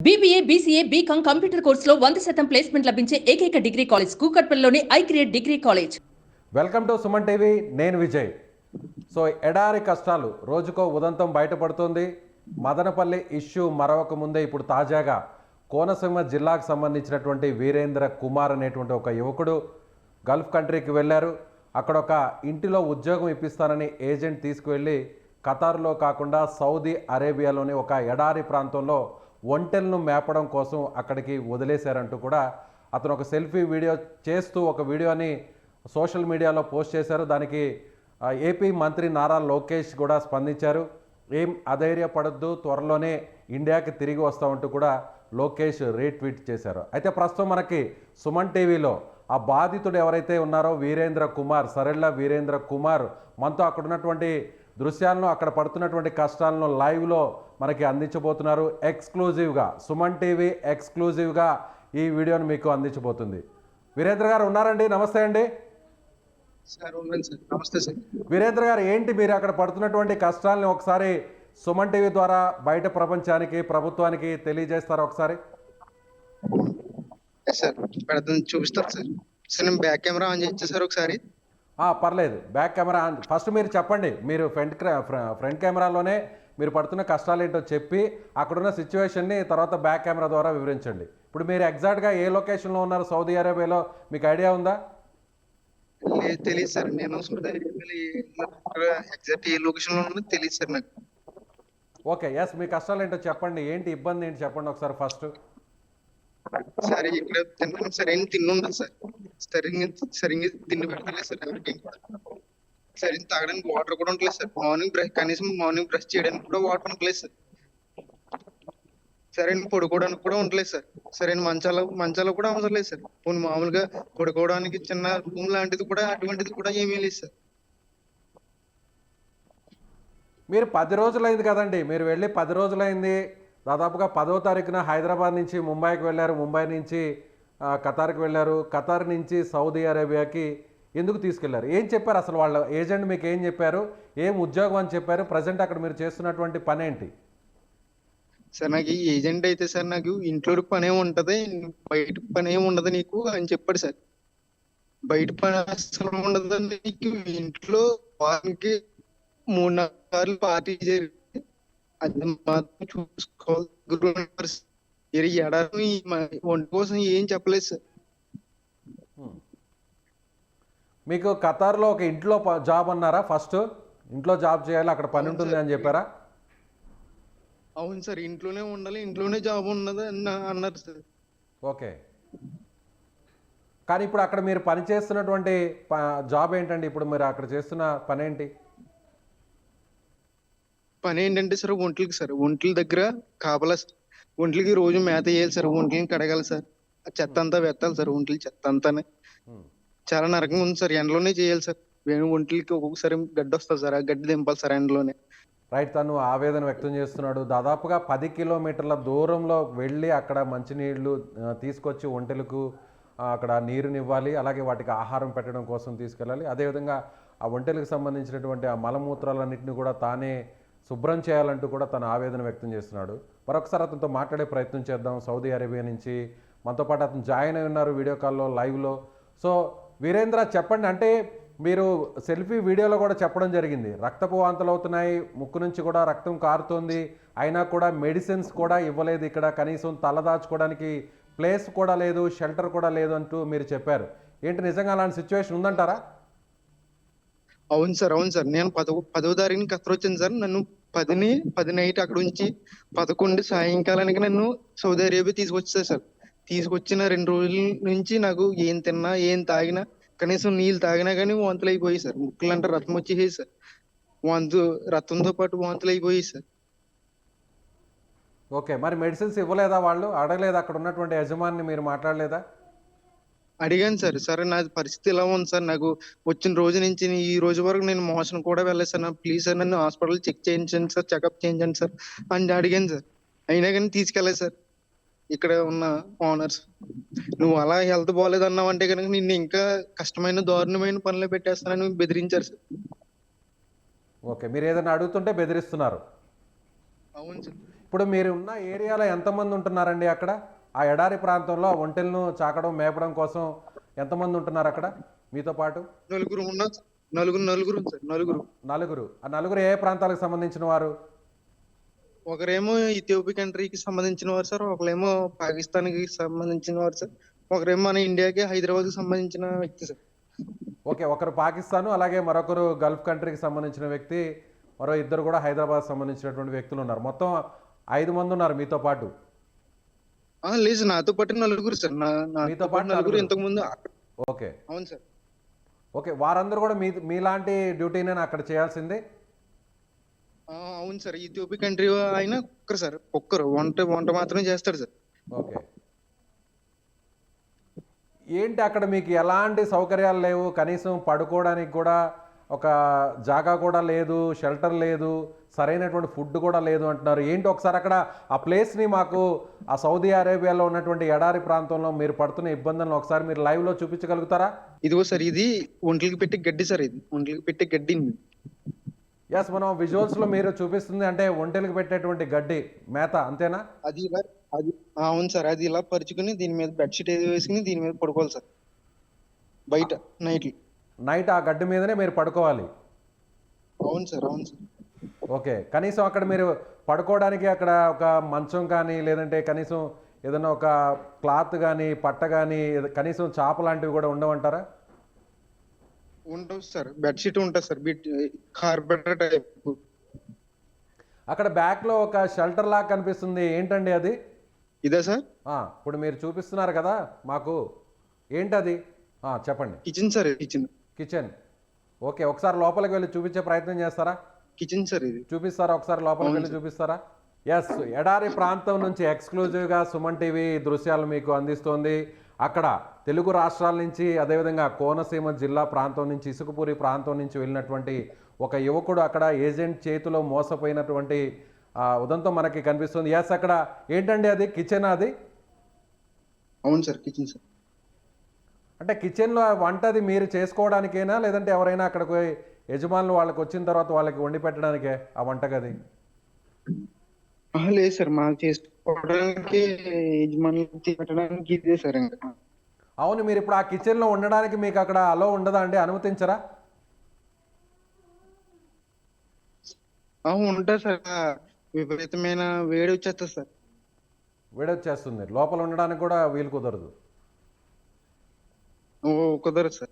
BBA, BCA, BCom computer కోర్సులో 100% placement లభించే ఏకైక డిగ్రీ కాలేజ్ కూకట్పల్లిలోని iCreate degree college. Welcome to Suman TV. నేను విజయ్. సో ఎడారి కష్టాలు రోజుకో ఉదంతం బయటపడుతుంది. మదనపల్లి ఇష్యూ మరొక ముందే ఇప్పుడు తాజాగా కోనసీమ జిల్లాకు సంబంధించినటువంటి వీరేంద్ర కుమార్ అనేటువంటి ఒక యువకుడు గల్ఫ్ కంట్రీకి వెళ్ళారు. అక్కడ ఒక ఇంటిలో ఉద్యోగం ఇప్పిస్తానని ఏజెంట్ తీసుకువెళ్ళి ఖతార్లో కాకుండా సౌదీ అరేబియాలోని ఒక ఎడారి ప్రాంతంలో ఒంటెలను మేపడం కోసం అక్కడికి వదిలేశారంటూ కూడా అతను ఒక సెల్ఫీ వీడియో చేస్తూ ఒక వీడియోని సోషల్ మీడియాలో పోస్ట్ చేశారు. దానికి ఏపీ మంత్రి నారా లోకేష్ కూడా స్పందించారు. ఏం అధైర్యపడద్దు, త్వరలోనే ఇండియాకి తిరిగి వస్తామంటూ కూడా లోకేష్ రీట్వీట్ చేశారు. అయితే ప్రస్తుతం మనకి సుమన్ టీవీలో ఆ బాధితుడు ఎవరైతే ఉన్నారో వీరేంద్ర కుమార్, సరెళ్ళ వీరేంద్ర కుమార్ మనతో అక్కడ ఉన్నటువంటి దృశ్యాలను, అక్కడ పడుతున్నటువంటి కష్టాలను లైవ్లో మనకి అందించబోతున్నారు. ఎక్స్క్లూజివ్గా సుమన్ టీవీ ఎక్స్క్లూజివ్గా ఈ వీడియోని మీకు అందించబోతుంది. వీరేంద్ర గారు ఉన్నారండి? నమస్తే అండి. నమస్తే సార్. వీరేంద్ర గారు, ఏంటి మీరు అక్కడ పడుతున్నటువంటి కష్టాలని ఒకసారి సుమన్ టీవీ ద్వారా బయట ప్రపంచానికి, ప్రభుత్వానికి తెలియజేస్తారా ఒకసారి? సార్ చూపిస్తారు సార్. సార్ నేను బ్యాక్ కెమెరా ఆన్ చేస్తే సార్ ఒకసారి. పర్లేదు, బ్యాక్ కెమెరా ఆన్. ఫస్ట్ మీరు చెప్పండి, మీరు ఫ్రంట్ కెమెరాలోనే మీరు పడుతున్న కష్టాలు ఏంటో చెప్పి అక్కడున్న సిచ్యువేషన్ని తర్వాత బ్యాక్ కెమెరా ద్వారా వివరించండి. ఇప్పుడు మీరు ఎగ్జాక్ట్గా ఏ లొకేషన్లో ఉన్నారు సౌదీ అరేబియాలో, మీకు ఐడియా ఉందా? తెలియదు సార్. నేను ఎగ్జాక్ట్ ఏ లొకేషన్లో ఉన్నా తెలియదు సార్ నాకు. ఓకే, ఎస్, మీ కష్టాలు ఏంటో చెప్పండి, ఏంటి ఇబ్బంది ఏంటి చెప్పండి ఒకసారి ఫస్ట్. సరే, ఇక్కడ తిన్నాను సార్, ఏం తిన్నుందా సార్, సరిగ్గా తిండి పెట్టలేదు సార్. సరే, తాగడానికి వాటర్ కూడా ఉండలేదు సార్. కనీసం మార్నింగ్ బ్రష్ చేయడానికి కూడా వాటర్ ఉండలేదు సార్. సరే, పడుకోవడానికి కూడా ఉండలేదు సార్. సరే, మంచాలు కూడా అవసరం లేదు సార్. పోనీ మామూలుగా పడుకోవడానికి చిన్న రూమ్ లాంటిది కూడా, అటువంటిది కూడా ఏమీ లేదు సార్. మీరు 10 రోజులైంది కదండి, మీరు వెళ్ళి 10 రోజులైంది. దాదాపుగా 10వ తారీఖున హైదరాబాద్ నుంచి ముంబైకి వెళ్ళారు, ముంబై నుంచి ఖతార్కి వెళ్ళారు, ఖతార్ నుంచి సౌదీ అరేబియాకి ఎందుకు తీసుకెళ్లారు? ఏం చెప్పారు అసలు? వాళ్ళ ఏజెంట్ మీకు ఏం చెప్పారు? ఏం ఉద్యోగం అని చెప్పారు? ప్రజెంట్ అక్కడ మీరు చేస్తున్నటువంటి పని ఏంటి? సార్, నాకు ఈ ఏజెంట్ అయితే సార్, నాకు ఇంట్లో పని ఏమి ఉంటది, బయట పని ఏమి ఉండదు నీకు అని చెప్పాడు సార్. బయట పని అసలు ఉండదు నీకు, ఇంట్లో వారానికి 3-4 సార్లు పార్టీ జరిగి అది మాత్రం చూసుకోవాలి. ఎడారి ఒంటి కోసం ఏం చెప్పలేదు సార్. మీకు ఖతార్లో ఒక ఇంట్లో జాబ్ అన్నారా? ఫస్ట్ ఇంట్లో జాబ్ చేయాలి, అక్కడ పని ఉంటుంది అని చెప్పారా? అవును సార్, ఇంట్లోనే ఉండాలి, ఇంట్లోనే జాబ్ ఉన్నది అన్నారు సార్. ఓకే, కానీ ఇప్పుడు అక్కడ మీరు పని చేస్తున్నటువంటి జాబ్ ఏంటండి? ఇప్పుడు మీరు అక్కడ చేస్తున్న పని ఏంటి? పని ఏంటంటే సార్, ఒంట్ల దగ్గర కాపలా. ఒంట్లకి రోజు మేత వేయాలి సార్, ఒంట్లని కడగాలి సార్, చెత్త అంతా వెత్తాలి సార్, ఒంట్ల చెత్త అంతానే. చాలా నరకంగా ఉంది సార్. ఎండలోనే చేయాలి సార్. ఒంట్లకి ఒక్కొక్కసారి గడ్డి వస్తుంది సార్, ఆ గడ్డి దింపాలి సార్ ఎండలోనే. రైట్, తను ఆవేదన వ్యక్తం చేస్తున్నాడు. దాదాపుగా 10 కిలోమీటర్ల దూరంలో వెళ్ళి అక్కడ మంచినీళ్లు తీసుకొచ్చి ఒంటెలకు అక్కడ నీరునివ్వాలి, అలాగే వాటికి ఆహారం పెట్టడం కోసం తీసుకెళ్ళాలి. అదేవిధంగా ఆ ఒంటెలకు సంబంధించినటువంటి ఆ మలమూత్రాలన్నింటినీ కూడా తానే శుభ్రం చేయాలంటూ కూడా తన ఆవేదన వ్యక్తం చేస్తున్నాడు. మరొకసారి అతనితో మాట్లాడే ప్రయత్నం చేద్దాం. సౌదీ అరేబియా నుంచి మనతో పాటు అతను జాయిన్ అయి ఉన్నారు వీడియో కాల్లో, లైవ్లో. సో వీరేంద్ర, చెప్పండి, అంటే మీరు సెల్ఫీ వీడియోలో కూడా చెప్పడం జరిగింది, రక్తపు వాంతులు అవుతున్నాయి, ముక్కు నుంచి కూడా రక్తం కారుతోంది, అయినా కూడా మెడిసిన్స్ కూడా ఇవ్వలేదు, ఇక్కడ కనీసం తలదాచుకోవడానికి ప్లేస్ కూడా లేదు, షెల్టర్ కూడా లేదు అంటూ మీరు చెప్పారు. ఏంటి, నిజంగా అలాంటి సిచ్యువేషన్ ఉందంటారా? అవును సార్. నేను 10వ తారీఖుని ఖతర్ వచ్చింది సార్. నన్ను 10 నైట్ అక్కడ ఉంచి 11 సాయంకాలానికి నన్ను సౌదీ అరేబియా తీసుకొచ్చారు సార్. తీసుకొచ్చిన 2 రోజుల నుంచి నాకు ఏం తిన్నా, ఏం తాగినా, కనీసం నీళ్ళు తాగినా కానీ వాంతులు అయిపోయి సార్. ముక్కులంటే రక్తం వచ్చేసేది సార్. రక్తంతో పాటు వాంతులు అయిపోయి సార్. ఓకే, మరి మెడిసిన్స్ ఇవ్వలేదా వాళ్ళు? అడగలేదా అక్కడ ఉన్నటువంటి యజమాని? మీరు మాట్లాడలేదా? అడిగాను సార్. సరే, నా పరిస్థితి ఇలా ఉంది సార్, నాకు వచ్చిన రోజు నుంచి ఈ రోజు వరకు నేను మోషన్ కూడా వెళ్ళలేదు సార్. ప్లీజ్ సార్, నన్ను హాస్పిటల్ చెక్ చేయించండి సార్, చెకప్ చేయించండి సార్ అని అడిగాను సార్. అయినా కానీ తీసుకెళ్ళలేదు సార్ ఇక్కడ ఉన్న ఓనర్స్. నువ్వు అలా హెల్త్ బాగాలేదు అన్నావు అంటే కనుక నిన్ను ఇంకా కష్టమైన దారుణమైన పనులు పెట్టేస్తానని బెదిరించారు సార్. ఓకే, మీరు ఏదైనా అడుగుతుంటే బెదిరిస్తున్నారు? అవును సార్. ఇప్పుడు మీరు ఉన్న ఏరియాలో ఎంతమంది ఉంటున్నారండి అక్కడ? ఆ ఎడారి ప్రాంతంలో ఒంటెలను చాకడం మేపడం కోసం ఎంతమంది ఉంటున్నారు అక్కడ మీతో పాటు? నలుగురు ఉన్నాం సార్. నలుగురు సార్. నలుగురు. ఆ నలుగురు ఏ ప్రాంతాలకు సంబంధించిన వారు? ఒకరేమో ఇథియోపియా కంట్రీకి సంబంధించిన వారు సార్. ఒకరేమో పాకిస్తాన్కి సంబంధించిన వారు సార్. ఒకరేమో మన ఇండియాకి హైదరాబాద్కి సంబంధించిన వ్యక్తి సార్. ఓకే, ఒకరు పాకిస్తాను, అలాగే మరొకరు గల్ఫ్ కంట్రీకి సంబంధించిన వ్యక్తి, మరో ఇద్దరు కూడా హైదరాబాద్ సంబంధించినటువంటి వ్యక్తులు ఉన్నారు. మొత్తం 5 మంది ఉన్నారు మీతో పాటు. లేదు సార్, నాతో పాటు నలుగురు సార్. మీతో పాటు నలుగురు నలుగురు. ఇంతకు ముందు. ఓకే అవును సార్. ఓకే, వారందరూ కూడా మీలాంటి డ్యూటీనే అక్కడ చేయాల్సిందే? అవును సార్. ఇథియోపియా కంట్రీ ఆయన ఒక్కరు సార్. వంట మాత్రమే చేస్తాడు సార్. ఓకే, ఏంటి అక్కడ మీకు ఎలాంటి సౌకర్యాలు లేవు? కనీసం పడుకోవడానికి కూడా ఒక జాగా కూడా లేదు, షెల్టర్ లేదు, సరైనటువంటి ఫుడ్ కూడా లేదు అంటున్నారు. ఏంటి ఒకసారి అక్కడ ఆ ప్లేస్ని మాకు, ఆ సౌదీ అరేబియాలో ఉన్నటువంటి ఎడారి ప్రాంతంలో మీరు పడుతున్న ఇబ్బందులను ఒకసారి మీరు లైవ్లో చూపించగలుగుతారా? ఇదిగో సార్, ఇది ఒంట్లకి పెట్టే గడ్డి సార్. ఇది ఒంట్లకి పెట్టే గడ్డి. ఎస్, మనం విజువల్స్లో మీరు చూపిస్తుంది అంటే ఒంటెలకు పెట్టేటువంటి గడ్డి మేత, అంతేనా? అది ఇలా అవును సార్. అది ఇలా పరుచుకుని దీని మీద బెడ్షీట్ ఏది వేసుకుని దీని మీద పడుకోవాలి సార్ బయట నైట్ ఆ గడ్డి మీదనే మీరు పడుకోవాలి. అవును సార్. ఓకే, కనీసం అక్కడ మీరు పడుకోవడానికి అక్కడ ఒక మంచం కానీ, లేదంటే కనీసం ఏదైనా ఒక క్లాత్ కానీ, పట్ట కానీ, కనీసం చాప లాంటివి కూడా ఉండవంటారా? ఉండవు సార్. బెడ్షీట్ ఉంటుంది సార్, కార్పెటర్ టైప్. అక్కడ బ్యాక్లో ఒక షెల్టర్ లాగా కనిపిస్తుంది, ఏంటండి అది? ఇదే సార్. ఇప్పుడు మీరు చూపిస్తున్నారు కదా మాకు, ఏంటది? చెప్పండి. Kitchen sir. కిచెన్. ఓకే, ఒకసారి లోపలికి వెళ్ళి చూపించే ప్రయత్నం చేస్తారా? కిచెన్ సార్ ఇది. చూపిస్తారా? ఒకసారి లోపలికి వెళ్ళి చూపిస్తారా? ఎస్, ఎడారి ప్రాంతం నుంచి ఎక్స్క్లూజివ్గా సుమన్ టీవీ దృశ్యాలు మీకు అందిస్తోంది. అక్కడ తెలుగు రాష్ట్రాల నుంచి, అదేవిధంగా కోనసీమ జిల్లా ప్రాంతం నుంచి, ఇసుకపూరి ప్రాంతం నుంచి వెళ్ళినటువంటి ఒక యువకుడు అక్కడ ఏజెంట్ చేతిలో మోసపోయినటువంటి ఉదంతం మనకి కనిపిస్తుంది. ఎస్, అక్కడ ఏంటండి అది? కిచెన్ అది? అవును సార్, కిచెన్ సార్. అంటే కిచెన్లో వంటది మీరు చేసుకోవడానికేనా, లేదంటే ఎవరైనా అక్కడికి యజమానులు వాళ్ళకి వచ్చిన తర్వాత వాళ్ళకి వండి పెట్టడానికే ఆ వంటగది? లేదు సార్, మాకు చేసుకోవడానికి, యజమానులు పెట్టడానికి ఇదే సార్. ఇంకా అవును, మీరు ఇప్పుడు ఆ కిచెన్లో ఉండడానికి మీకు అక్కడ అలో ఉండదా అండి? అనుమతించరా? ఉంటుంది సార్. విపరీతమైన వేడి వచ్చేస్తుంది సార్. వేడొచ్చేస్తుంది, లోపల ఉండడానికి కూడా వీలు కుదరదు. కుదరదు సార్.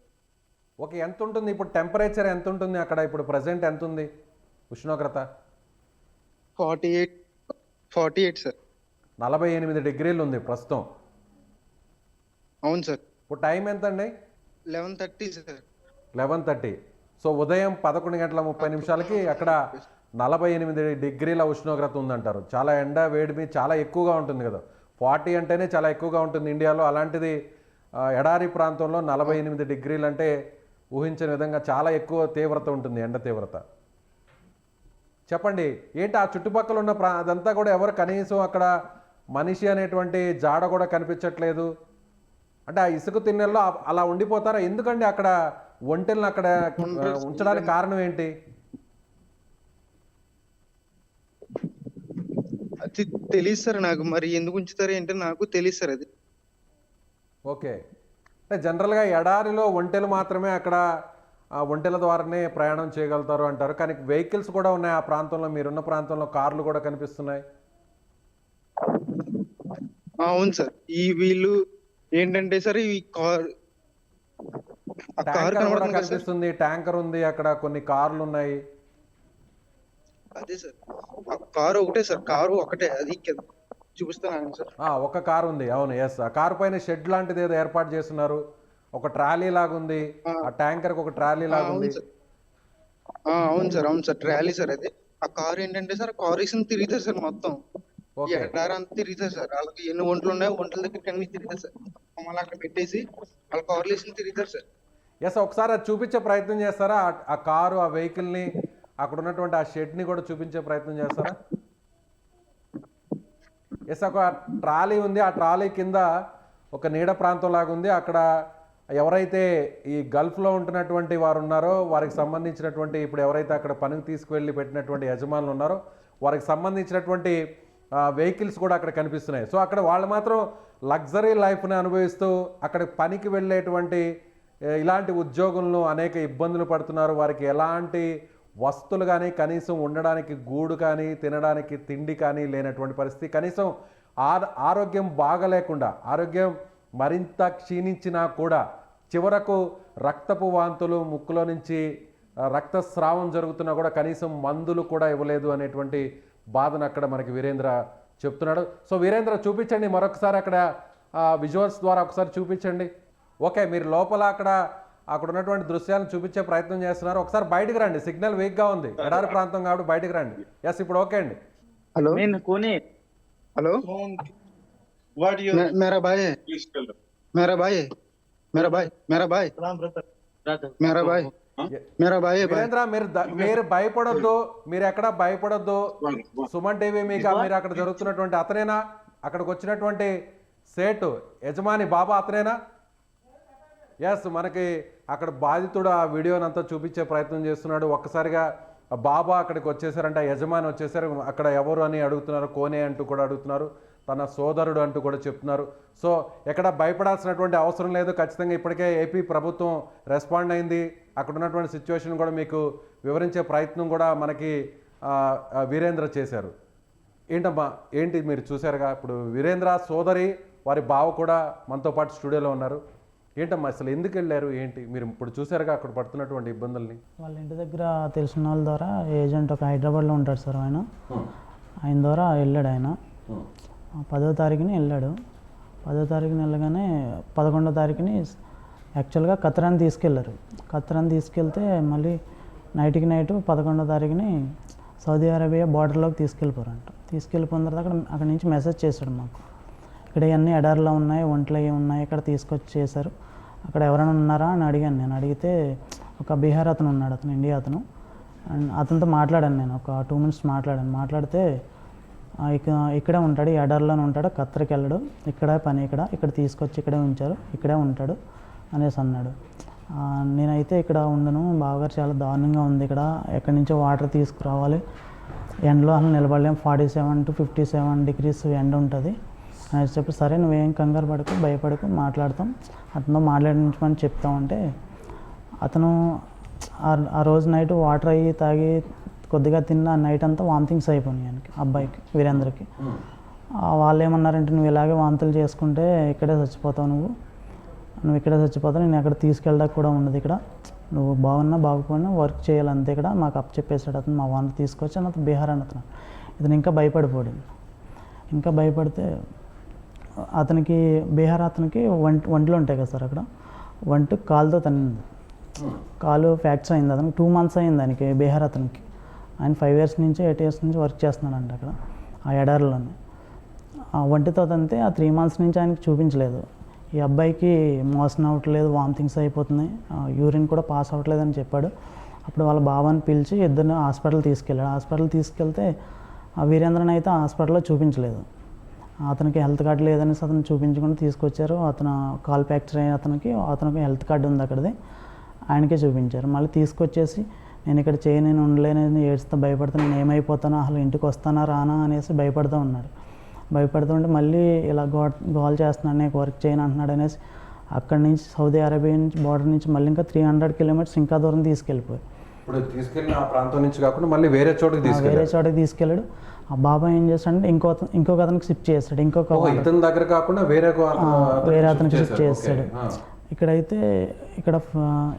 ఓకే, ఎంత ఉంటుంది ఇప్పుడు టెంపరేచర్? ఎంత ఉంటుంది అక్కడ ఇప్పుడు ప్రజెంట్? ఎంత ఉంది ఉష్ణోగ్రత? 48 సార్. 48 డిగ్రీలు ఉంది ప్రస్తుతం. అవును సార్. ఇప్పుడు టైం ఎంత అండి? 11:30 సార్. 11:30. సో ఉదయం 11:30 అక్కడ 48 డిగ్రీల ఉష్ణోగ్రత ఉందంటారు. చాలా ఎండ వేడిమి చాలా ఎక్కువగా ఉంటుంది కదా. 40 అంటేనే చాలా ఎక్కువగా ఉంటుంది ఇండియాలో, అలాంటిది ఎడారి ప్రాంతంలో 48 డిగ్రీలు అంటే ఊహించని విధంగా చాలా ఎక్కువ తీవ్రత ఉంటుంది, ఎండ తీవ్రత. చెప్పండి, ఏంటి ఆ చుట్టుపక్కల ఉన్న అదంతా కూడా ఎవరు కనీసం అక్కడ మనిషి అనేటువంటి జాడ కూడా కనిపించట్లేదు? అంటే ఆ ఇసుక తిన్నెల్లో అలా ఉండిపోతారా? ఎందుకండి అక్కడ ఒంటెలను అక్కడ ఉంచడానికి కారణం ఏంటి? అది తెలియదు సార్ నాకు. మరి ఎందుకు ఉంచుతారు ఏంటో నాకు తెలియదు సార్ అది. ఓకే, అంటే జనరల్గా ఎడారిలో ఒంటెలు మాత్రమే అక్కడ ఒంటెల ద్వారానే ప్రయాణం చేయగలుగుతారు అంటారు, కానీ వెహికల్స్ కూడా ఉన్నాయి ఆ ప్రాంతంలో. మీరున్న ప్రాంతంలో కార్లు కూడా కనిపిస్తున్నాయి. అవును సార్. వీళ్ళు ఏంటంటే సార్, ఈ కార్ కూడా కనిపిస్తుంది, ట్యాంకర్ ఉంది అక్కడ, కొన్ని కార్లు ఉన్నాయి. అదే సార్, కారు ఒకటే సార్. కారు ఒకటే, అది చూపిస్తాను సార్. ఒక కారు ఉంది, అవును. ఎస్, ఆ కారు పైన షెడ్ లాంటిది ఏదో ఏర్పాటు చేస్తున్నారు, ఒక ట్రాలీ లాగుంది. ఆ ట్యాంకర్ ఒక ట్రాలీ లాగుంది. అవును సార్. ట్రాలీ సార్ అది. ఆ కారు ఏంటంటే సార్, కారు వేసిన తిరుగుతారు సార్ మొత్తం. ఎడారంతా తిరుగుతారు సార్. వాళ్ళకి ఎన్ని ఒంట్లు ఉన్నాయో ఒంట్ల దగ్గరికి అన్ని తిరుగుతారు సార్. మళ్ళీ అక్కడ పెట్టేసి వాళ్ళ కార్లు వేసిన తిరుగుతారు సార్. ఎస్, ఒకసారి అది చూపించే ప్రయత్నం చేస్తారా? ఆ కారు, ఆ వెహికల్ని, అక్కడ ఉన్నటువంటి ఆ షెడ్ని కూడా చూపించే ప్రయత్నం చేస్తారా? ఎస్, ఒక ట్రాలీ ఉంది, ఆ ట్రాలీ కింద ఒక నీడ ప్రాంతం లాగా ఉంది. అక్కడ ఎవరైతే ఈ గల్ఫ్లో ఉంటున్నటువంటి వారు ఉన్నారో వారికి సంబంధించినటువంటి, ఇప్పుడు ఎవరైతే అక్కడ పనికి తీసుకువెళ్ళి పెట్టినటువంటి యజమానులు ఉన్నారో వారికి సంబంధించినటువంటి వెహికల్స్ కూడా అక్కడ కనిపిస్తున్నాయి. సో అక్కడ వాళ్ళు మాత్రం లగ్జరీ లైఫ్ని అనుభవిస్తూ అక్కడ పనికి వెళ్ళేటువంటి ఇలాంటి ఉద్యోగులను అనేక ఇబ్బందులు పడుతున్నారు. వారికి ఎలాంటి వస్తువులు కానీ, కనీసం ఉండడానికి గూడు కానీ, తినడానికి తిండి కానీ లేనటువంటి పరిస్థితి. కనీసం ఆరోగ్యం బాగలేకుండా, ఆరోగ్యం మరింత క్షీణించినా కూడా చివరకు రక్తపు వాంతులు, ముక్కులో నుంచి రక్తస్రావం జరుగుతున్నా కూడా కనీసం మందులు కూడా ఇవ్వలేదు అనేటువంటి బాధను అక్కడ మనకి వీరేంద్ర చెప్తున్నాడు. సో వీరేంద్ర, చూపించండి మరొకసారి అక్కడ విజువల్స్ ద్వారా ఒకసారి చూపించండి. ఓకే, మీరు లోపల అక్కడ ఉన్నటువంటి దృశ్యాలను చూపించే ప్రయత్నం చేస్తున్నారు. ఒకసారి బయటకు రండి, సిగ్నల్ వీక్గా ఉంది, ఎడారి ప్రాంతం కాబట్టి బయటకు రండి. ఎస్, ఇప్పుడు ఓకే అండి. హలో హలో, What you मेरा भाई है, please tell them. मेरा भाई है, मेरा भाई, मेरा भाई, मेरा भाई, मेरा भाई है भाई. వీరేంద్ర, మీరు భయపడొద్దు, మీరు ఎక్కడ భయపడొద్దు. సుమన్ టీవీ మీకు మీరు అక్కడ జరుగుతున్నటువంటి అతనేనా, అక్కడికి వచ్చినటువంటి సేటు యజమాని బాబా అతనేనా? ఎస్, మనకి అక్కడ బాధితుడు ఆ వీడియోని అంతా చూపించే ప్రయత్నం చేస్తున్నాడు. ఒక్కసారిగా బాబా అక్కడికి వచ్చేసారంటే, యజమాని వచ్చేసారు. అక్కడ ఎవరు అని అడుగుతున్నారు, కోనే అంటూ కూడా అడుగుతున్నారు, తన సోదరుడు అంటూ కూడా చెప్తున్నారు. సో ఎక్కడ భయపడాల్సినటువంటి అవసరం లేదు. ఖచ్చితంగా ఇప్పటికే ఏపీ ప్రభుత్వం రెస్పాండ్ అయింది. అక్కడ ఉన్నటువంటి సిచ్యువేషన్ కూడా మీకు వివరించే ప్రయత్నం కూడా మనకి వీరేంద్ర చేశారు. ఏంటమ్మా, ఏంటి మీరు చూశారుగా, ఇప్పుడు వీరేంద్ర సోదరి వారి బావ కూడా మనతో పాటు స్టూడియోలో ఉన్నారు. ఏంటమ్మా అసలు ఎందుకు వెళ్ళారు, ఏంటి మీరు ఇప్పుడు చూశారుగా అక్కడ పడుతున్నటువంటి ఇబ్బందుల్ని? వాళ్ళ ఇంటి దగ్గర తెలిసిన వాళ్ళ ద్వారా ఏజెంట్ ఒక హైదరాబాద్లో ఉంటాడు సార్, ఆయన ద్వారా వెళ్ళాడు. ఆయన 10వ తారీఖుని వెళ్ళాడు. 10వ తారీఖుని వెళ్ళగానే 11వ తారీఖుని యాక్చువల్గా కత్రాన్ని తీసుకెళ్లారు. కత్రాన్ని తీసుకెళ్తే మళ్ళీ నైట్కి నైట్ 11వ తారీఖుని సౌదీ అరేబియా బార్డర్లోకి తీసుకెళ్ళిపోయారంట. తీసుకెళ్ళిపోయిన తర్వాత అక్కడ నుంచి మెసేజ్ చేశాడు మాకు, ఇక్కడ ఇవన్నీ ఎడారిలో ఉన్నాయి, ఒంట్లో ఏమి ఉన్నాయి, ఇక్కడ తీసుకొచ్చి చేశారు, అక్కడ ఎవరైనా ఉన్నారా అని అడిగాను. నేను అడిగితే ఒక బీహార్ అతను ఉన్నాడు, అతను ఇండియా అతను. అండ్ అతనితో మాట్లాడాను, నేను ఒక 2 minutes మాట్లాడితే ఇక్కడే ఉంటాడు, ఈ ఎడారిలోనే ఉంటాడు, ఖత్తర్కి వెళ్ళడు, ఇక్కడే పని, ఇక్కడ తీసుకొచ్చి ఇక్కడే ఉంచారు, ఇక్కడే ఉంటాడు అనేసి అన్నాడు. నేనైతే ఇక్కడ ఉండను బావగారు, చాలా దారుణంగా ఉంది, ఇక్కడ ఎక్కడి నుంచో వాటర్ తీసుకురావాలి, ఎండలో అసలు నిలబడలేము, 47 to 57 degrees ఎండ ఉంటుంది అని చెప్పి, సరే నువ్వేం కంగారు పడకు, భయపడకు, మాట్లాడతాం, అతను మాట్లాడించమని చెప్తామంటే అతను ఆ రోజు నైట్ వాటర్ అయ్యి తాగి కొద్దిగా తిన్న నైట్ అంతా వామిటింగ్స్ అయిపోయినాయి ఆయనకి, అబ్బాయికి, వీరేంద్రకి. వాళ్ళు ఏమన్నారంటే, నువ్వు ఇలాగే వాంతులు చేసుకుంటే ఇక్కడే చచ్చిపోతావు, నువ్వు ఇక్కడే చచ్చిపోతావు, నేను ఎక్కడ తీసుకెళ్ళడానికి కూడా ఉండదు, ఇక్కడ నువ్వు బాగున్నా బాగుపోయినా వర్క్ చేయాలంతే, ఇక్కడ మాకు అప్ చెప్పేశాడు అతను. మా వాడిని తీసుకొచ్చి అతను బీహార్ అని ఇతను ఇంకా భయపడిపోయాడు. ఇంకా భయపడితే అతనికి బీహార్ అతనికి వంటలు ఉంటాయి కదా సార్, అక్కడ వంట కాలుతో తన్నింది, కాలు ఫ్రాక్చర్ అయింది. అతనికి 2 months అయింది దానికి, బీహార్ అతనికి. ఆయన 5 years నుంచి 8 years నుంచి వర్క్ చేస్తున్నాడంట అక్కడ ఆ ఎడారిలోనే. ఆ వంటితో తంతే ఆ 3 months నుంచి ఆయనకి చూపించలేదు. ఈ అబ్బాయికి మోషన్ అవ్వట్లేదు, వామిటింగ్స్ అయిపోతున్నాయి, యూరిన్ కూడా పాస్ అవ్వట్లేదు అని చెప్పాడు. అప్పుడు వాళ్ళ బాబాని పిలిచి ఇద్దరిని హాస్పిటల్ తీసుకెళ్ళాడు. హాస్పిటల్ తీసుకెళ్తే ఆ వీరేంద్రని అయితే హాస్పిటల్లో చూపించలేదు. అతనికి హెల్త్ కార్డు లేదనేసి అతను చూపించకుండా తీసుకొచ్చారు. అతను కాల్ ఫ్రాక్చర్ అయిన అతనికి హెల్త్ కార్డు ఉంది అక్కడిది, ఆయనకే చూపించారు. మళ్ళీ తీసుకొచ్చేసి నేను ఇక్కడ నేను ఉండలేనని ఏడుస్తూ భయపడుతూ, నేను ఏమైపోతానో, అసలు ఇంటికి వస్తానా రానా అనేసి భయపడుతూ ఉన్నాడు. భయపడుతుంటే మళ్ళీ ఇలా గోల్ చేస్తున్నాడు, నేను వర్క్ చేయను అంటున్నాడు అనేసి అక్కడి నుంచి సౌదీ అరేబియా నుంచి బార్డర్ నుంచి మళ్ళీ ఇంకా 300 kilometers ఇంకా దూరం తీసుకెళ్ళిపోయారు. ఇప్పుడు తీసుకెళ్ళిన ఆ ప్రాంతం నుంచి కాకుండా మళ్ళీ వేరే చోటుకి తీసుకెళ్ళాడు. ఆ బాబా ఏం చేస్తాడంటే ఇంకొక అతనికి షిఫ్ట్ చేస్తాడు, ఇతని దగ్గర కాకుండా వేరే అతనికి షిఫ్ట్ చేస్తాడు. ఇక్కడైతే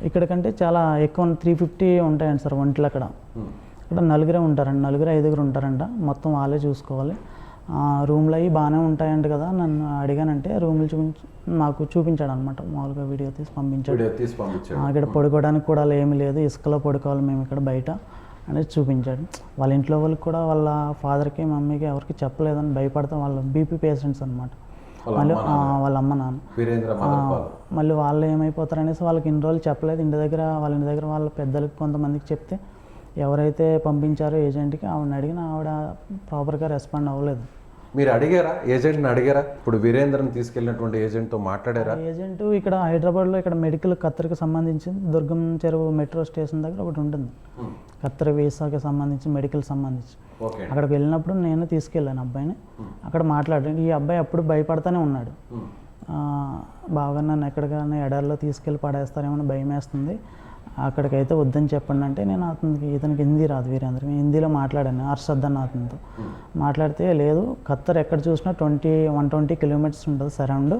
ఇక్కడ కంటే చాలా ఎక్కువ 350 ఉంటాయండి సార్ వంటలు అక్కడ. ఇక్కడ 4 ఉంటారండి, 4-5 ఉంటారంట, మొత్తం వాళ్ళే చూసుకోవాలి. రూమ్లు అవి బాగానే ఉంటాయంట కదా, నన్ను అడిగానంటే రూమ్లు నాకు చూపించాడు అనమాట, మామూలుగా వీడియో తీసి పంపించాడు. ఇక్కడ పడుకోవడానికి కూడా ఏమీ లేదు, ఇసుకలో పడుకోవాలి మేము ఇక్కడ బయట అనేది చూపించాడు. వాళ్ళ ఇంట్లో వాళ్ళకి కూడా, వాళ్ళ ఫాదర్కి మమ్మీకి ఎవరికి చెప్పలేదని భయపడతాం, వాళ్ళ బీపీ పేషెంట్స్ అనమాట. మళ్ళీ వాళ్ళ అమ్మ నాన్న మళ్ళీ వాళ్ళు ఏమైపోతారనేసి వాళ్ళకి ఇన్ని రోజులు చెప్పలేదు. వాళ్ళ ఇంటి దగ్గర వాళ్ళ పెద్దలకి కొంతమందికి చెప్తే ఎవరైతే పంపించారో ఏజెంట్కి ఆవిడని అడిగిన ఆవిడ ప్రాపర్గా రెస్పాండ్ అవ్వలేదు. మీరు అడిగారా, ఏజెంట్ని అడిగారా? ఇప్పుడు వీరేంద్రని తీసుకెళ్ళినటువంటి ఏజెంట్తో మాట్లాడారా? ఏజెంట్ ఇక్కడ హైదరాబాద్లో ఇక్కడ మెడికల్ ఖత్తర్కి సంబంధించి దుర్గం చెరువు మెట్రో స్టేషన్ దగ్గర ఒకటి ఉంటుంది, ఖత్తర్ వీసాకి సంబంధించి మెడికల్ సంబంధించి. ఓకే. అక్కడికి వెళ్ళినప్పుడు నేను తీసుకెళ్ళాను అబ్బాయిని. అక్కడ మాట్లాడాను. ఈ అబ్బాయి అప్పుడు భయపడతానే ఉన్నాడు. బాగా నన్ను ఎక్కడికైనా ఎడారిలో తీసుకెళ్ళి పడేస్తారేమో భయం వేస్తుంది, అక్కడికైతే వద్దని చెప్పండి అంటే నేను ఇతనికి హిందీ రాదు వీరేంద్రకి, హిందీలో మాట్లాడాను అర్షద్ అన్న అతనితో. మాట్లాడితే లేదు ఖత్తర్ ఎక్కడ చూసినా 120 కిలోమీటర్స్ ఉంటుంది సరౌండ్,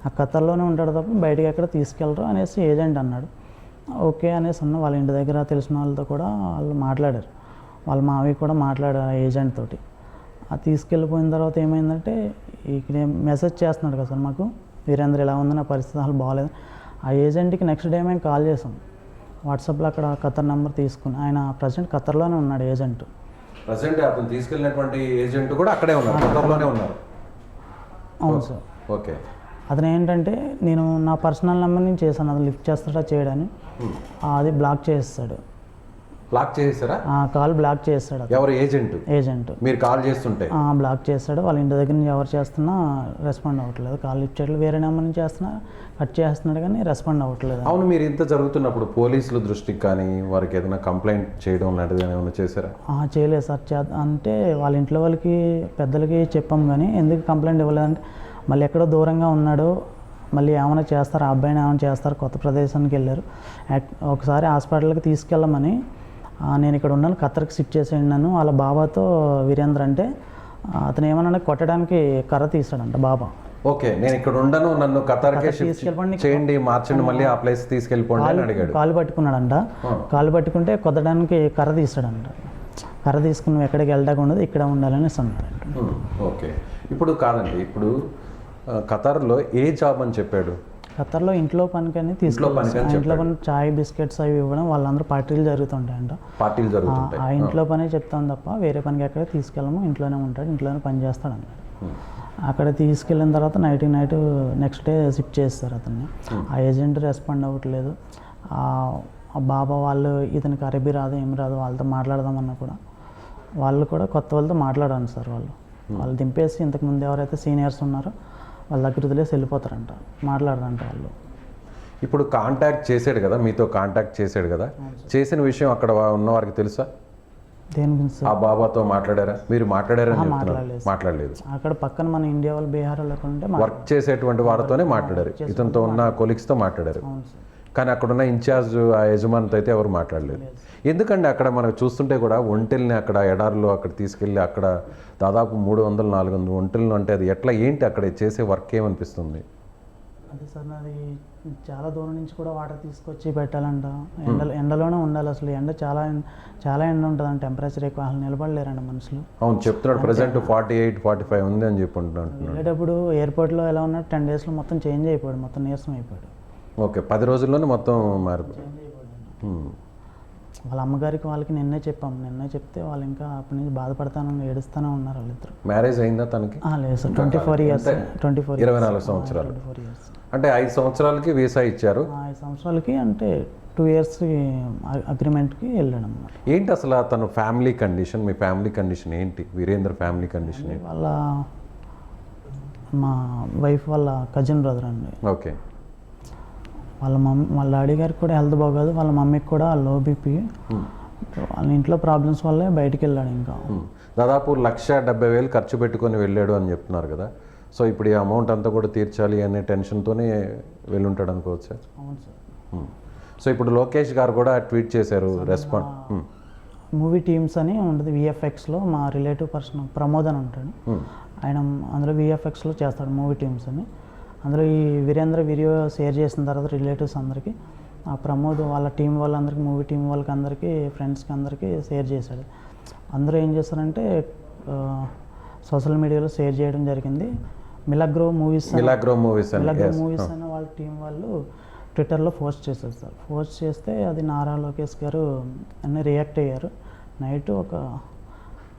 ఆ ఖత్తర్లోనే ఉంటాడు తప్ప బయటకి ఎక్కడ తీసుకెళ్ళరు అనేసి ఏజెంట్ అన్నాడు. ఓకే అనేసి అన్న వాళ్ళ ఇంటి దగ్గర తెలిసిన వాళ్ళతో కూడా వాళ్ళు మాట్లాడారు, వాళ్ళ మావి కూడా మాట్లాడారు ఏజెంట్ తోటి. అది తీసుకెళ్ళిపోయిన తర్వాత ఏమైందంటే ఇక్కడ మెసేజ్ చేస్తున్నాడు కదా సార్ మాకు, వీరేంద్ర ఇలా ఉంది, నా పరిస్థితి అసలు బాగాలేదు. ఆ ఏజెంట్కి నెక్స్ట్ డే మేము కాల్ చేసాం వాట్సాప్లో, అక్కడ ఖత్తర్ నెంబర్ తీసుకుని. ఆయన ప్రజెంట్ ఖత్తర్లోనే ఉన్నాడు ఏజెంట్. ప్రజెంట్ అతను తీసుకెళ్ళినటువంటి ఏజెంట్ కూడా అక్కడే ఉన్నారు, ఖత్తర్లోనే ఉన్నారు. అవును సార్. ఓకే. అతను ఏంటంటే నేను నా పర్సనల్ నెంబర్ నుంచి చేశాను, అది లిఫ్ట్ చేస్తాడా చేయడని, అది బ్లాక్ చేస్తాడు. బ్లాక్ చేసేసారా? కాల్ బ్లాక్ చేస్తాడు. ఎవరు? ఏజెంట్. మీరు కాల్ చేస్తుంటే బ్లాక్ చేస్తాడు. వాళ్ళ ఇంటి దగ్గర నుంచి ఎవరు చేస్తున్నా రెస్పాండ్ అవ్వట్లేదు, కాల్ లిఫ్ట్ చేయట్లేదు. వేరే నెంబర్ నుంచి చేస్తున్నా కట్ చేస్తున్నాడు కానీ రెస్పాండ్ అవ్వట్లేదు. అవును, మీరు ఇంత జరుగుతున్నప్పుడు పోలీసుల దృష్టికి కానీ వారికి ఏదైనా కంప్లైంట్ చేయడం లాంటిది ఏమైనా చేశారా? చేయలేదు సార్. అంటే వాళ్ళ ఇంట్లో వాళ్ళకి పెద్దలకి చెప్పాం కానీ ఎందుకు కంప్లైంట్ ఇవ్వలేదంటే మళ్ళీ ఎక్కడో దూరంగా ఉన్నాడు, మళ్ళీ ఏమైనా చేస్తారు, ఆ అబ్బాయిని ఏమైనా చేస్తారు, కొత్త ప్రదేశానికి వెళ్ళారు. ఒకసారి హాస్పిటల్కి తీసుకెళ్ళమని నేను ఇక్కడ ఉన్నాను, ఖత్తర్కి షిఫ్ట్ చేసేయండి నన్ను వాళ్ళ బాబాతో. వీరేంద్ర అంటే అతను ఏమన్నా కొట్టడానికి కర్ర తీసాడంట బాబా. ఓకే, నేను ఇక్కడ ఉండను, నన్ను ఖత్తర్కే షిఫ్ట్ చేయండి, మార్చండి, మళ్ళీ ఆ ప్లేస్ తీసుకెళ్ళిపోండి అని అడిగాడు. కాలు పట్టుకున్నాడంట, కాలు పట్టుకుంటే కొట్టడానికి కర్ర తీసాడంట. కర్ర తీసుకుని నువ్వు ఎక్కడికి వెళ్ళడానికి ఉండదు, ఇక్కడ ఉండాలని అన్నాడంట. ఓకే. ఇప్పుడు కాదండి, ఇప్పుడు ఖత్తర్లో ఏ జాబ్ అని చెప్పాడు? ఖత్తర్లో ఇంట్లో పనికని తీసుకెళ్ళి, ఇంట్లో పని చాయ్ బిస్కెట్స్ అవి ఇవ్వడం, వాళ్ళందరూ పార్టీలు జరుగుతుంటాయంట. ఆ ఇంట్లో పనే చెప్తాం తప్ప వేరే పనికి ఎక్కడ తీసుకెళ్ళము, ఇంట్లోనే ఉంటాడు, ఇంట్లోనే పని చేస్తాడు అన్నాడు. అక్కడ తీసుకెళ్ళిన తర్వాత నైట్ నెక్స్ట్ డే షిఫ్ట్ చేస్తారు అతన్ని. ఆ ఏజెంట్ రెస్పాండ్ అవ్వట్లేదు. ఆ బాబా వాళ్ళు ఇతనికి అరబీ రాదు ఏమి రాదు, వాళ్ళతో మాట్లాడదామన్నా కూడా వాళ్ళు కూడా కొత్త వాళ్ళతో మాట్లాడాను సార్. వాళ్ళు దింపేసి ఇంతకుముందు ఎవరైతే సీనియర్స్ ఉన్నారో వాళ్ళ దగ్గర వదిలేసి వెళ్ళిపోతారంట, మాట్లాడరంట వాళ్ళు. ఇప్పుడు కాంటాక్ట్ చేసాడు కదా, మీతో కాంటాక్ట్ చేసాడు కదా, చేసిన విషయం అక్కడ ఉన్న వారికి తెలుసా? దేని గురించి? ఆ బాబాతో మాట్లాడారా? మీరు మాట్లాడారని మాట్లాడలేదు. అక్కడ పక్కన మన ఇండియా వాళ్ళు బీహార్ వాళ్ళు వర్క్ చేసేటువంటి వారితోనే మాట్లాడారు, ఇతనితో ఉన్న కొలీగ్స్తో మాట్లాడారు. కానీ అక్కడ ఉన్న ఇన్ఛార్జ్ ఆ యజమానితో అయితే ఎవరు మాట్లాడలేదు. ఎందుకంటే అక్కడ మనకు చూస్తుంటే కూడా ఒంటెల్ని అక్కడ ఎడారిలో అక్కడ తీసుకెళ్ళి అక్కడ దాదాపు 300-400 ఒంటెలను, అంటే అది ఎట్లా ఏంటి అక్కడ చేసే వర్క్ ఏమనిపిస్తుంది? అదే సార్, అది చాలా దూరం నుంచి కూడా వాటర్ తీసుకొచ్చి పెట్టాలంట, ఎండలోనే ఉండాలి. అసలు ఎండ చాలా ఎండ ఉంటుందండి, టెంపరేచర్ ఎక్కువ, అసలు నిలబడలేరండి మనుషులు. అవును చెప్తున్నాడు, ప్రజెంట్ 48-45 ఉంది అని చెప్పి అంటున్నాడు. వెళ్ళేటప్పుడు ఎయిర్పోర్ట్లో ఎలా ఉన్నా 10 daysలో మొత్తం చేంజ్ అయిపోయాడు, మొత్తం నీరసం అయిపోయాడు. ఓకే, 10 రోజుల్లోనే మొత్తం మారిపోయాడు. వాళ్ళ అమ్మగారికి వాళ్ళకి నిన్నే చెప్తే వాళ్ళు ఇంకా అప్పటి నుంచి బాధపడతాను ఏడుస్తూనే ఉన్నారు వాళ్ళిద్దరు. మ్యారేజ్ అయిందా తనకి? లేదు సార్, 24 years. 24 సంవత్సరాలు. అంటే 5 సంవత్సరాలకి వీసా ఇచ్చారు. 5 సంవత్సరాలకి అంటే 2 years అగ్రిమెంట్కి వెళ్ళాడు అన్నమాట. ఏంటి అసలు తన ఫ్యామిలీ కండిషన్, మీ ఫ్యామిలీ కండిషన్ ఏంటి? వీరేంద్ర ఫ్యామిలీ కండిషన్ ఏంటి? మా వైఫ్ వాళ్ళ కజిన్ బ్రదర్ అండి. ఓకే. వాళ్ళ డాడీ గారికి కూడా హెల్త్ బాగోదు, వాళ్ళ మమ్మీకి కూడా లో బీపీ, వాళ్ళ ఇంట్లో ప్రాబ్లమ్స్ వల్లే బయటికి వెళ్ళాడు. ఇంకా దాదాపు 1,70,000 ఖర్చు పెట్టుకొని వెళ్ళాడు అని చెప్తున్నారు కదా. సో ఇప్పుడు ఈ అమౌంట్ అంతా కూడా తీర్చాలి అనే టెన్షన్తోనే వెళ్ళుంటాడు అనుకోవచ్చు. అవును సార్. సో ఇప్పుడు లోకేష్ గారు కూడా ట్వీట్ చేశారు, రెస్పాండ్. మూవీ టీమ్స్ అని ఉంటుంది విఎఫ్ఎక్స్లో, మా రిలేటివ్ పర్సన్ ప్రమోద్ అని ఉంటాడు ఆయన, అందులో విఎఫ్ఎక్స్లో చేస్తాడు మూవీ టీమ్స్ అని. అందులో ఈ వీరేంద్ర వీడియో షేర్ చేసిన తర్వాత రిలేటివ్స్ అందరికీ, ఆ ప్రమోద్ వాళ్ళ టీం వాళ్ళందరికీ, మూవీ టీం వాళ్ళకి అందరికీ, ఫ్రెండ్స్కి అందరికీ షేర్ చేశాడు. అందరూ ఏం చేస్తారంటే సోషల్ మీడియాలో షేర్ చేయడం జరిగింది. మిలాగ్రో మూవీస్ అని వాళ్ళ టీం వాళ్ళు ట్విట్టర్లో పోస్ట్ చేశారు సార్. పోస్ట్ చేస్తే అది నారా లోకేష్ గారు అన్నీ రియాక్ట్ అయ్యారు. నైట్ ఒక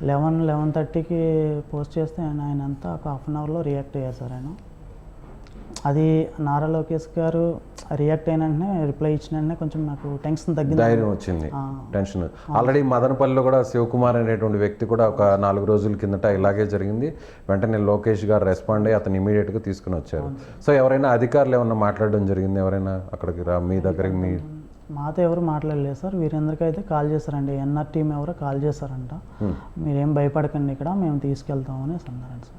11-11:30కి పోస్ట్ చేస్తే ఆయన అంతా ఒక 1/2 hourలో రియాక్ట్ అయ్యారు సార్. ఆయన అది నారా లోకేష్ గారు రియాక్ట్ అయిన వెంటనే రిప్లై ఇచ్చిన వెంటనే కొంచెం నాకు టెన్షన్ తగ్గింది. ధైర్యం వచ్చింది, టెన్షన్. ఆల్రెడీ మదనపల్లిలో కూడా శివకుమార్ అనేటువంటి వ్యక్తి కూడా ఒక 4 రోజుల కిందట ఇలాగే జరిగింది. వెంటనే లోకేష్ గారు రెస్పాండ్ అయ్యి అతను ఇమీడియట్గా తీసుకుని వచ్చారు. సో ఎవరైనా అధికారులు ఏమన్నా మాట్లాడడం జరిగింది? ఎవరైనా అక్కడికి మీ దగ్గరికి మీ మాతో ఎవరు మాట్లాడలేదు సార్. వీరందరికీ అయితే కాల్ చేశారండి, ఎన్ఆర్ టీం ఎవరో కాల్ చేశారంట. మీరేం భయపడకండి, ఇక్కడ మేము తీసుకెళ్తామని అన్నారండి సార్.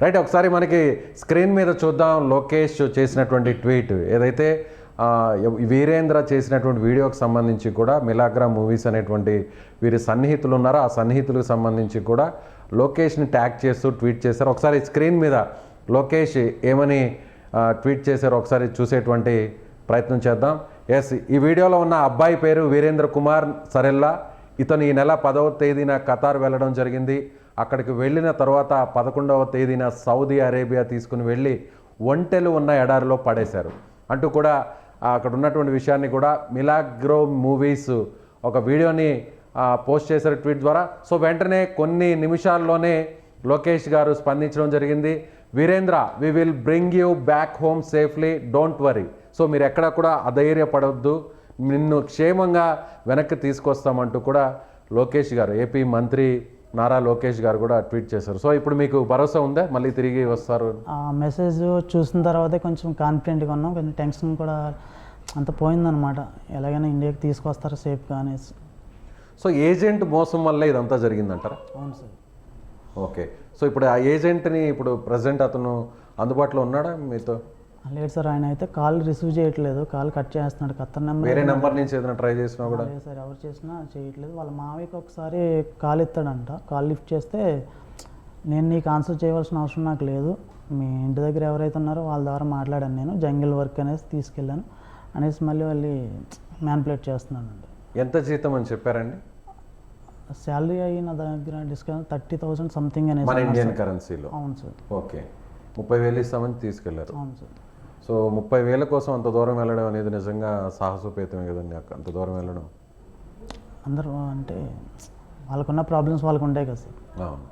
రైట్, ఒకసారి మనకి స్క్రీన్ మీద చూద్దాం లోకేష్ చేసినటువంటి ట్వీట్. ఏదైతే వీరేంద్ర చేసినటువంటి వీడియోకి సంబంధించి కూడా మిలాగ్రా మూవీస్ అనేటువంటి వీరి సన్నిహితులు ఉన్నారో ఆ సన్నిహితులకు సంబంధించి కూడా లోకేష్ని ట్యాగ్ చేస్తూ ట్వీట్ చేశారు. ఒకసారి స్క్రీన్ మీద లోకేష్ ఏమని ట్వీట్ చేశారో ఒకసారి చూసేటువంటి ప్రయత్నం చేద్దాం. ఎస్, ఈ వీడియోలో ఉన్న అబ్బాయి పేరు వీరేంద్ర కుమార్ సరెల్లా. ఇతను ఈ నెల 10వ తేదీన ఖతార్ వెళ్ళడం జరిగింది. అక్కడికి వెళ్ళిన తర్వాత 11వ తేదీన సౌదీ అరేబియా తీసుకుని వెళ్ళి ఒంటెలు ఉన్న ఎడారిలో పడేశారు అంటూ కూడా అక్కడ ఉన్నటువంటి విషయాన్ని కూడా మిలాగ్రో మూవీస్ ఒక వీడియోని పోస్ట్ చేశారు ట్వీట్ ద్వారా. సో వెంటనే కొన్ని నిమిషాల్లోనే లోకేష్ గారు స్పందించడం జరిగింది. Virendra, we will bring you back home safely, don't worry. So మీరు ఎక్కడ కూడా అధైర్యపడవద్దు, నిన్ను క్షేమంగా వెనక్కి తీసుకొస్తామంటూ కూడా లోకేష్ గారు, ఏపీ మంత్రి నారా లోకేష్ గారు కూడా ట్వీట్ చేశారు. సో ఇప్పుడు మీకు భరోసా ఉందా మళ్ళీ తిరిగి వస్తారు? ఆ మెసేజ్ చూసిన తర్వాతే కొంచెం కాన్ఫిడెంట్గా ఉన్నాం, కొంచెం టెన్షన్ కూడా అంత పోయిందనమాట. ఎలాగైనా ఇండియాకి తీసుకొస్తారు సేఫ్గా అనేసి. సో ఏజెంట్ మోసం వల్ల ఇదంతా జరిగిందంటారా? అవును సార్. ఓకే, సో ఇప్పుడు ఆ ఏజెంట్ని ఇప్పుడు ప్రజెంట్ అతను అందుబాటులో ఉన్నాడా మీతో? లేదు సార్, ఆయన అయితే కాల్ రిసీవ్ చేయట్లేదు, కాల్ కట్ చేస్తున్నాడు. ఖత్తర్ నెంబర్ వేరే నెంబర్ నుంచి ఏదైనా ట్రై చేసినా కూడా? లేదు సార్, ఎవరు చేసినా చేయట్లేదు. వాళ్ళ మావయ్యకి ఒకసారి కాల్ ఎత్తాడంట. కాల్ లిఫ్ట్ చేస్తే నేను నీకు ఆన్సర్ చేయవలసిన అవసరం నాకు లేదు, మీ ఇంటి దగ్గర ఎవరైతే ఉన్నారో వాళ్ళ ద్వారా మాట్లాడాను, నేను జంగిల్ వర్క్ అనేసి తీసుకెళ్ళాను అనేసి మళ్ళీ వాళ్ళు మ్యాన్పులేట్ చేస్తున్నానండి. ఎంత జీతం అని చెప్పారండి? శాలరీ అయ్యి నా దగ్గర డిస్కౌంట్ 30,000 సంథింగ్ అనేసి. మన ఇండియన్ కరెన్సీలో? అవును సార్. ఓకే, 30,000 ఇస్తామని తీసుకెళ్లారు. అవును సార్. సో 30,000 కోసం అంత దూరం వెళ్ళడం అనేది నిజంగా సాహసోపేతమే కదండి, అంత దూరం వెళ్ళడం. అందరూ అంటే వాళ్ళకున్న ప్రాబ్లమ్స్ వాళ్ళకు ఉంటాయి కదా సార్. అవును,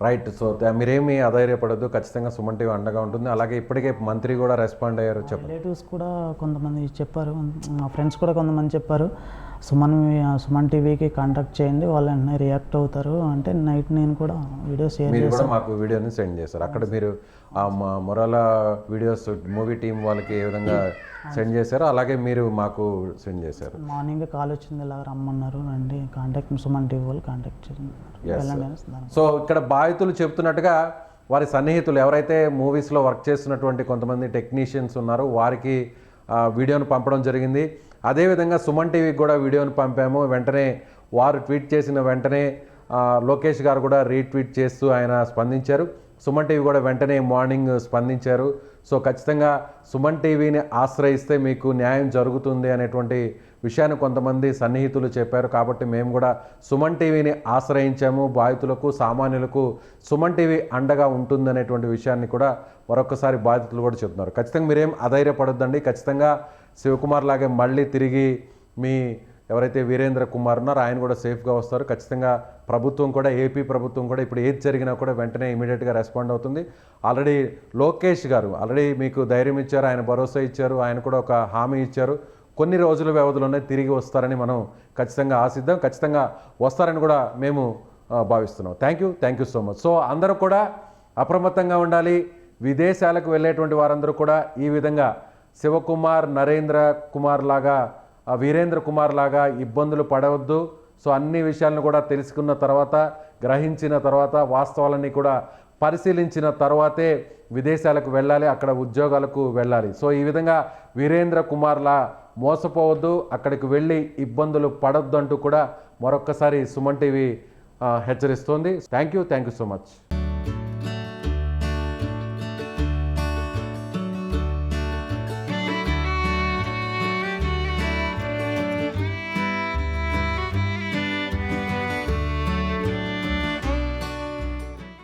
రైట్. సో మీరేమీ అధైర్యపడద్దు, ఖచ్చితంగా సుమన్ టీవీ అండగా ఉంటుంది. అలాగే ఇప్పటికే మంత్రి కూడా రెస్పాండ్ అయ్యారు. చెప్పండి. రిలేటివ్స్ కూడా కొంతమంది చెప్పారు, మా ఫ్రెండ్స్ కూడా కొంతమంది చెప్పారు, సుమన్ టీవీకి కాంటాక్ట్ చేయండి, వాళ్ళు వెంటనే రియాక్ట్ అవుతారు అంటే. నైట్ నేను కూడా వీడియో షేర్ మీరు కూడా చేశాను. మాకు వీడియోని సెండ్ చేశారు. అక్కడ మీరు ఆ మొరాల వీడియోస్ మూవీ టీం వాళ్ళకి ఏ విధంగా సెండ్ చేశారో అలాగే మీరు మాకు సెండ్ చేశారు. మార్నింగ్ కాల్ వచ్చింది, ఇలా రమ్మన్నారు, రండి కాంటాక్ట్ సుమన్ టీవీ వాళ్ళు కాంటాక్ట్ చేయండి. సో ఇక్కడ బాధితులు చెప్తున్నట్టుగా వారి సన్నిహితులు ఎవరైతే మూవీస్లో వర్క్ చేస్తున్నటువంటి కొంతమంది టెక్నీషియన్స్ ఉన్నారో వారికి వీడియోను పంపడం జరిగింది. అదేవిధంగా సుమన్ టీవీకి కూడా వీడియోను పంపాము. వెంటనే వారు ట్వీట్ చేసిన వెంటనే లోకేష్ గారు కూడా రీట్వీట్ చేస్తూ ఆయన స్పందించారు. సుమన్ టీవీ కూడా వెంటనే మార్నింగ్ స్పందించారు. సో ఖచ్చితంగా సుమన్ టీవీని ఆశ్రయిస్తే మీకు న్యాయం జరుగుతుంది అనేటువంటి విషయాన్ని కొంతమంది సన్నిహితులు చెప్పారు. కాబట్టి మేము కూడా సుమన్ టీవీని ఆశ్రయించాము. బాధితులకు, సామాన్యులకు సుమన్ టీవీ అండగా ఉంటుందనేటువంటి విషయాన్ని కూడా మరొకసారి బాధితులు కూడా చెప్తున్నారు. ఖచ్చితంగా మీరేం అధైర్యపడొద్దండి. ఖచ్చితంగా శివకుమార్ లాగే మళ్ళీ తిరిగి మీ ఎవరైతే వీరేంద్ర కుమార్ ఉన్నారో ఆయన కూడా సేఫ్గా వస్తారు. ఖచ్చితంగా ప్రభుత్వం కూడా, ఏపీ ప్రభుత్వం కూడా ఇప్పుడు ఏది జరిగినా కూడా వెంటనే ఇమీడియట్గా రెస్పాండ్ అవుతుంది. ఆల్రెడీ లోకేష్ గారు ఆల్రెడీ మీకు ధైర్యం ఇచ్చారు, ఆయన భరోసా ఇచ్చారు, ఆయన కూడా ఒక హామీ ఇచ్చారు. కొన్ని రోజుల వ్యవధిలోనే తిరిగి వస్తారని మనం ఖచ్చితంగా ఆశిద్దాం. ఖచ్చితంగా వస్తారని కూడా మేము భావిస్తున్నాం. Thank you so much. So అందరూ కూడా అప్రమత్తంగా ఉండాలి. విదేశాలకు వెళ్ళేటువంటి వారందరూ కూడా ఈ విధంగా శివకుమార్, నరేంద్ర కుమార్ లాగా, వీరేంద్ర కుమార్ లాగా ఇబ్బందులు పడవద్దు. సో అన్ని విషయాలను కూడా తెలుసుకున్న తర్వాత, గ్రహించిన తర్వాత, వాస్తవాలన్నీ కూడా పరిశీలించిన తర్వాతే విదేశాలకు వెళ్ళాలి, అక్కడ ఉద్యోగాలకు వెళ్ళాలి. సో ఈ విధంగా వీరేంద్ర కుమార్లా మోసపోవద్దు, అక్కడికి వెళ్ళి ఇబ్బందులు పడొద్దు అంటూ కూడా మరొక్కసారి సుమన్ టీవీ హెచ్చరిస్తోంది. Thank you so much.